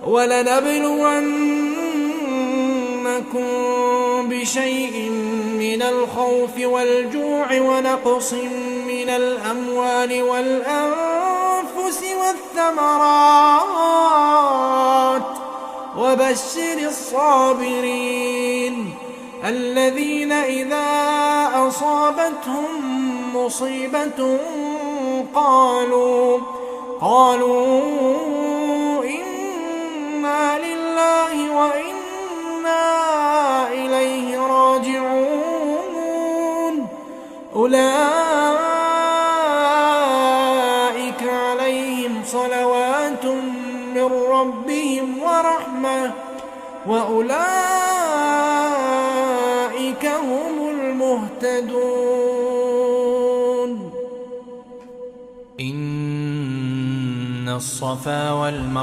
وَلَنَبْلُوَنَّكُم بِشَيْءٍ مِّنَ الْخَوْفِ وَالْجُوعِ وَنَقْصٍ مِّنَ الْأَمْوَالِ وَالْأَنفُسِ وَالثَّمَرَاتِ ۗ وَبَشِّرِ الصَّابِرِينَ الَّذِينَ إِذَا أَصَابَتْهُم مُّصِيبَةٌ قَالُوا إِنَّا لِلَّهِ وَإِنَّا إِلَيْهِ رَاجِعُونَ أُولَٰئِكَ عَلَيْهِمْ صَلَوَاتٌ مِّن رَّبِّهِمْ وَرَحْمَةٌ وَأُولَٰئِكَ هُمُ الْمُهْتَدُونَ. إِنَّ الصَّفَا وَالْمَرْوَةَ